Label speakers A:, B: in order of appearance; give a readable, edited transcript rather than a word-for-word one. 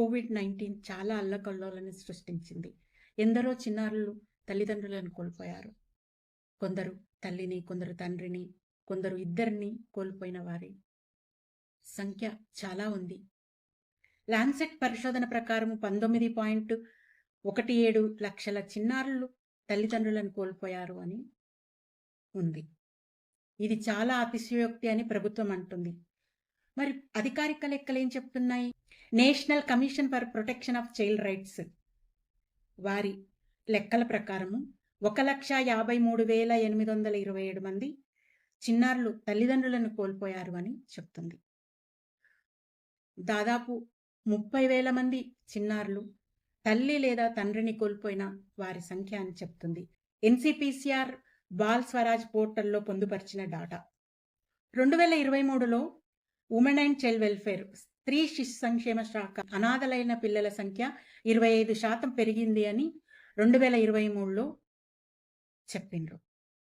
A: COVID-19 చాలా అల్లకల్లోలను సృష్టించింది. ఎందరో చిన్నారులు తల్లిదండ్రులను కోల్పోయారు. కొందరు తల్లిని, కొందరు తండ్రిని, కొందరు ఇద్దరిని కోల్పోయిన వారి సంఖ్య చాలా ఉంది. లాన్సెట్ పరిశోధన ప్రకారం 19.17 లక్షల చిన్నారులు తల్లిదండ్రులను కోల్పోయారు అని ఉంది. ఇది చాలా అతిశయోక్తి అని ప్రభుత్వం అంటుంది. మరి అధికారిక లెక్కలు ఏం చెప్తున్నాయి? National commission for protection of child rights వారి లెక్కల ప్రకారము 1,53,827 మంది చిన్నారులు తల్లిదండ్రులను కోల్పోయారు అని చెప్తుంది. దాదాపు 30,000 మంది చిన్నారులు తల్లి లేదా తండ్రిని కోల్పోయిన వారి సంఖ్య అని చెప్తుంది. ఎన్సిపిసిఆర్ బాల్ స్వరాజ్ పోర్టల్లో పొందుపరిచిన డాటా 2023లో ఉమెన్ అండ్ చైల్డ్ వెల్ఫేర్ స్త్రీ శిశు సంక్షేమ శాఖ అనాథలైన పిల్లల సంఖ్య 25% పెరిగింది అని 2023లో చెప్పిండ్రు.